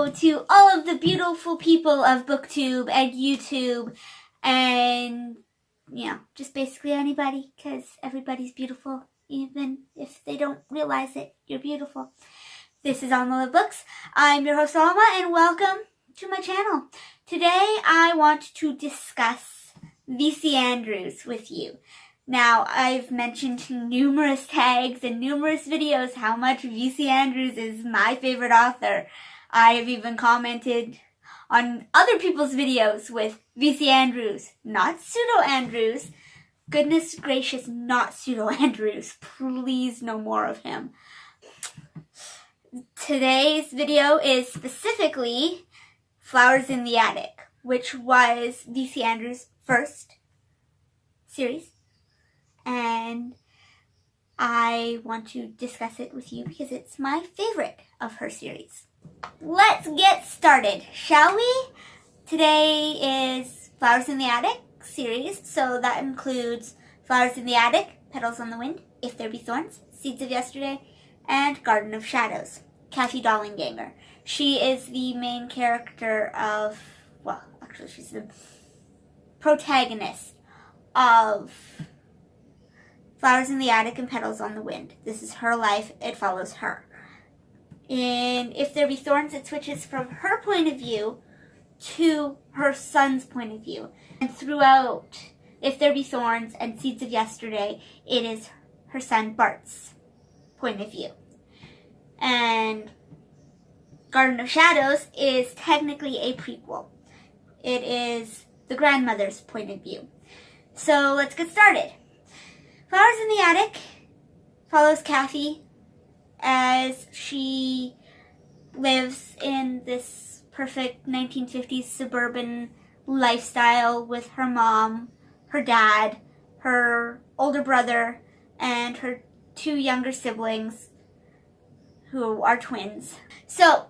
hello to all of the beautiful people of BookTube and YouTube and, just basically anybody, because everybody's beautiful, even if they don't realize it. You're beautiful. This is Alma Love Books. I'm your host Alma, and welcome to my channel. Today I want to discuss V.C. Andrews with you. Now, I've mentioned numerous tags and numerous videos how much V.C. Andrews is my favorite author. I have even commented on other people's videos with V.C. Andrews, not pseudo-Andrews. Goodness gracious, not pseudo-Andrews. Please, no more of him. Today's video is specifically Flowers in the Attic, which was V.C. Andrews' first series. And I want to discuss it with you because it's my favorite of her series. Let's get started, shall we? Today is Flowers in the Attic series, so that includes Flowers in the Attic, Petals on the Wind, If There Be Thorns, Seeds of Yesterday, and Garden of Shadows. Kathy Dollanganger. She is the main character of, well, actually she's the protagonist of Flowers in the Attic and Petals on the Wind. This is her life. It follows her. In If There Be Thorns, it switches from her point of view to her son's point of view. And throughout If There Be Thorns and Seeds of Yesterday, it is her son Bart's point of view. And Garden of Shadows is technically a prequel. It is the grandmother's point of view. So let's get started. Flowers in the Attic follows Kathy as she lives in this perfect 1950s suburban lifestyle with her mom, her dad, her older brother, and her two younger siblings who are twins. So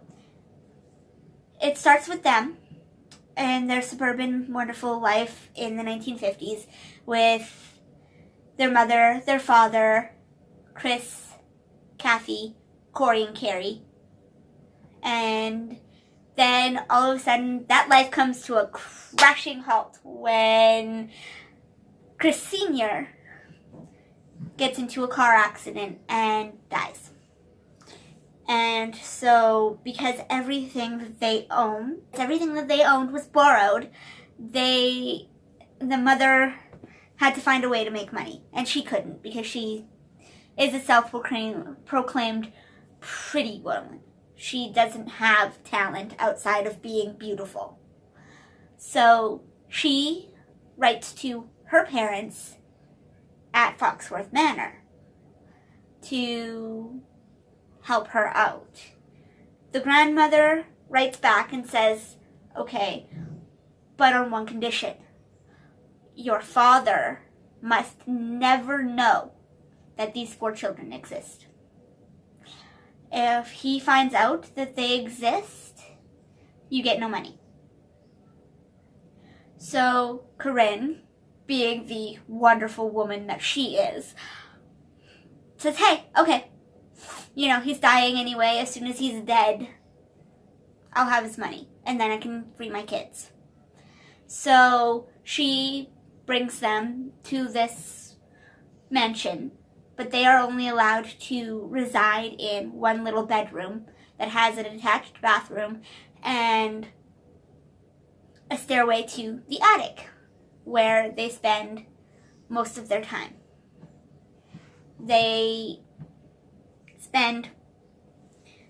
it starts with them and their suburban wonderful life in the 1950s with their mother, their father, Chris, Kathy, Corey, and Carrie. And then all of a sudden, that life comes to a crashing halt when Chris Sr. gets into a car accident and dies. And so, because everything that they owned was borrowed, the mother had to find a way to make money, and she couldn't because she is a self-proclaimed pretty woman. She doesn't have talent outside of being beautiful. So she writes to her parents at Foxworth Manor to help her out. The grandmother writes back and says, okay, but on one condition. Your father must never know that these 4 children exist. If he finds out that they exist, you get no money. So Corinne, being the wonderful woman that she is, says, hey, okay, he's dying anyway. As soon as he's dead, I'll have his money, and then I can free my kids. So she brings them to this mansion, but they are only allowed to reside in one little bedroom that has an attached bathroom and a stairway to the attic, where they spend most of their time. They spend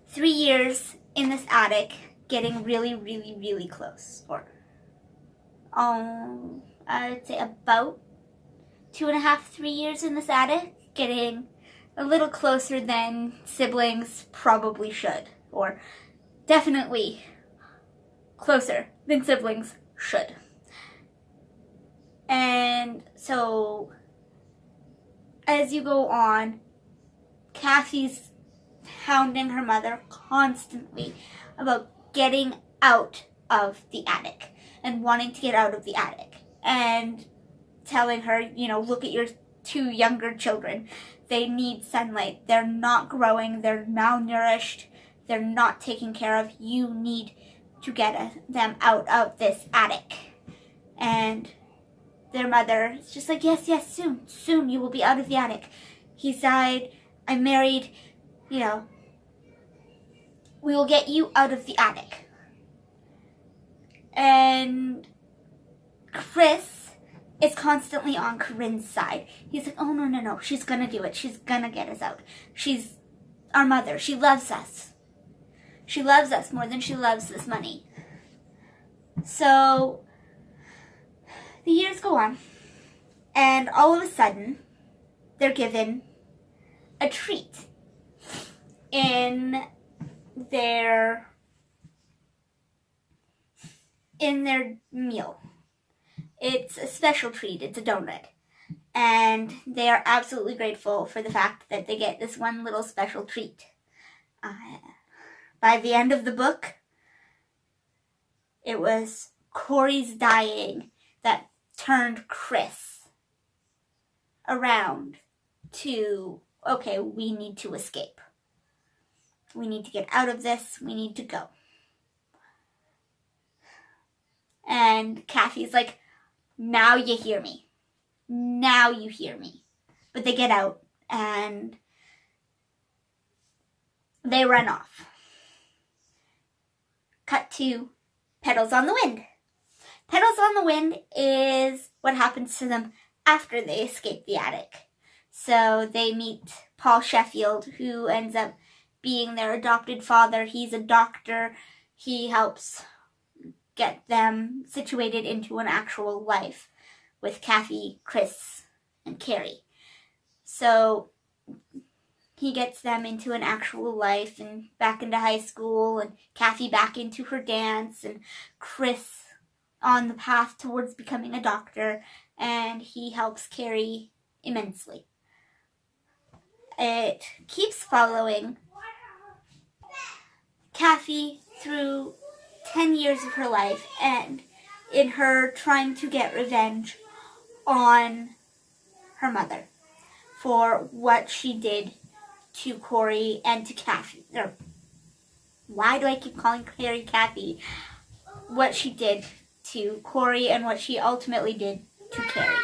3 years in this attic getting really, really, really close. Or, I'd say about 2.5, 3 years in this attic, getting a little closer than siblings probably should, or definitely closer than siblings should. And so, as you go on, Kathy's hounding her mother constantly about getting out of the attic and wanting to get out of the attic. And telling her, look at your 2 younger children. They need sunlight. They're not growing. They're malnourished. they're not taken care of. You need to get them out of this attic. And their mother is just like, yes, soon you will be out of the attic. He's died, I'm married, we will get you out of the attic. And Chris is constantly on Corinne's side. He's like, oh, no, she's gonna do it. She's gonna get us out. She's our mother. She loves us. She loves us more than she loves this money. So the years go on, and all of a sudden, they're given a treat in their meal. It's a special treat. It's a donut. And they are absolutely grateful for the fact that they get this one little special treat. By the end of the book, it was Corey's dying that turned Chris around to, okay, we need to escape. We need to get out of this. We need to go. And Kathy's like, now you hear me. Now you hear me. But they get out and they run off. Cut to Petals on the Wind. Petals on the Wind is what happens to them after they escape the attic. So they meet Paul Sheffield, who ends up being their adopted father. He's a doctor. He helps get them situated into an actual life with Kathy, Chris, and Carrie. So he gets them into an actual life and back into high school, and Kathy back into her dance, and Chris on the path towards becoming a doctor, and he helps Carrie immensely. It keeps following Kathy through 10 years of her life, and in her trying to get revenge on her mother for what she did to Corey and to Kathy. Or, why do I keep calling Carrie Kathy? What she did to Corey and what she ultimately did to Carrie.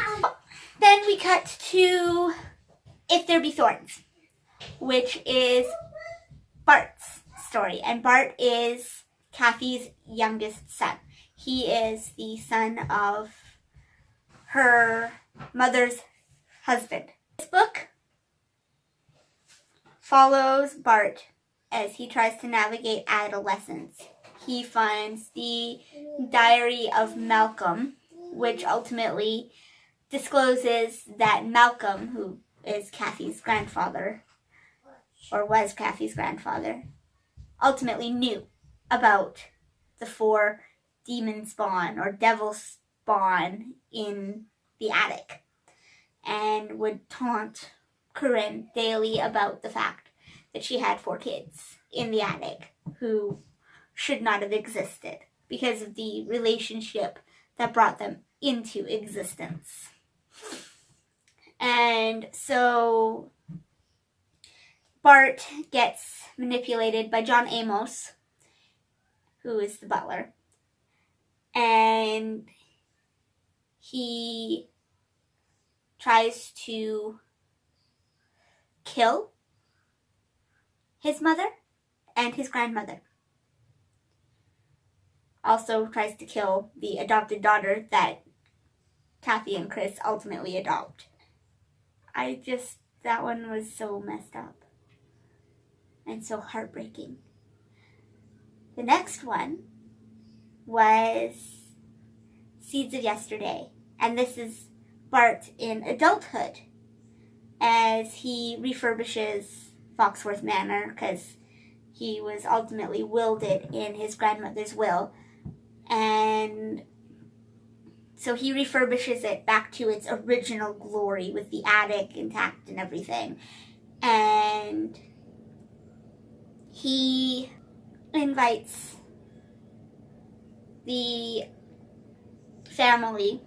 Then we cut to If There Be Thorns, which is Bart's story. And Bart is Kathy's youngest son. He is the son of her mother's husband. This book follows Bart as he tries to navigate adolescence. He finds the diary of Malcolm, which ultimately discloses that Malcolm, who is Kathy's grandfather, or was Kathy's grandfather, ultimately knew about the 4 demon spawn or devil spawn in the attic, and would taunt Corinne daily about the fact that she had 4 kids in the attic who should not have existed because of the relationship that brought them into existence. And so Bart gets manipulated by John Amos, who is the butler, and he tries to kill his mother and his grandmother. Also tries to kill the adopted daughter that Kathy and Chris ultimately adopt. That one was so messed up and so heartbreaking. The next one was Seeds of Yesterday, and this is Bart in adulthood as he refurbishes Foxworth Manor because he was ultimately willed it in his grandmother's will, and so he refurbishes it back to its original glory with the attic intact and everything. And he invites the family,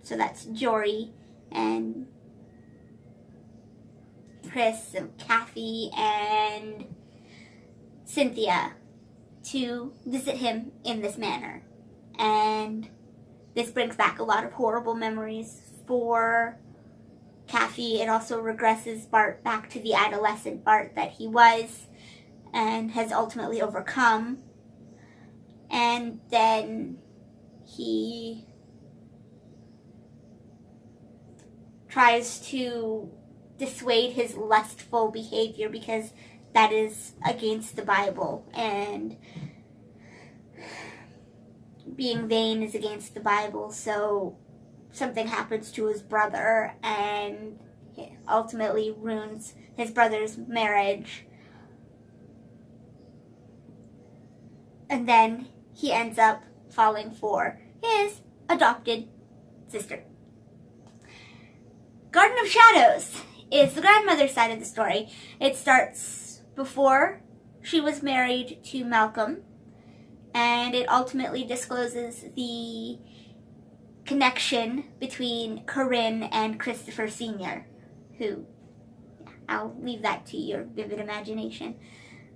so that's Jory and Chris and Kathy and Cynthia to visit him in this manner. And this brings back a lot of horrible memories for Kathy. It also regresses Bart back to the adolescent Bart that he was and has ultimately overcome. And then he tries to dissuade his lustful behavior because that is against the Bible, and being vain is against the Bible. So something happens to his brother and ultimately ruins his brother's marriage. And then he ends up falling for his adopted sister. Garden of Shadows is the grandmother's side of the story. It starts before she was married to Malcolm, and it ultimately discloses the connection between Corinne and Christopher Sr., who, I'll leave that to your vivid imagination.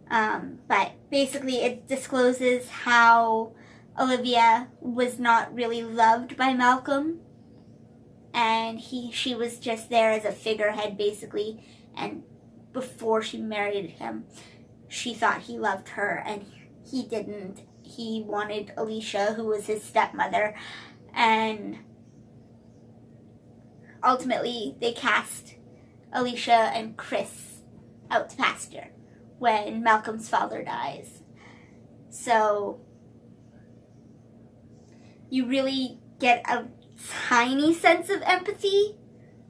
But basically it discloses how Olivia was not really loved by Malcolm, and she was just there as a figurehead basically, and before she married him she thought he loved her and he didn't. He wanted Alicia, who was his stepmother, and ultimately they cast Alicia and Chris out to pasture when Malcolm's father dies. So you really get a tiny sense of empathy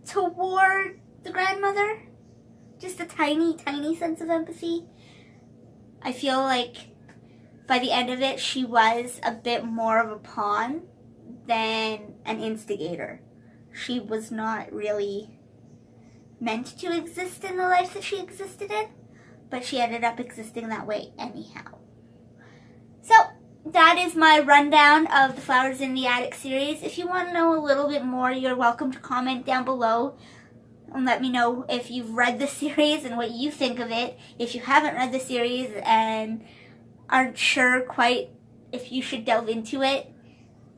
toward the grandmother. Just a tiny, tiny sense of empathy. I feel like by the end of it, she was a bit more of a pawn than an instigator. She was not really meant to exist in the life that she existed in, but she ended up existing that way anyhow. So that is my rundown of the Flowers in the Attic series. If you want to know a little bit more, you're welcome to comment down below and let me know if you've read the series and what you think of it. If you haven't read the series and aren't sure quite if you should delve into it,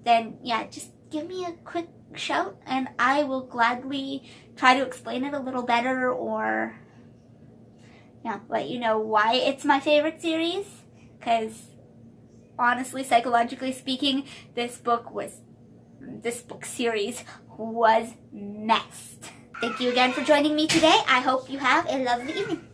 then yeah, just give me a quick shout and I will gladly try to explain it a little better, or let you know why it's my favorite series. Because honestly, psychologically speaking, this book series was messed. Thank you again for joining me today. I hope you have a lovely evening.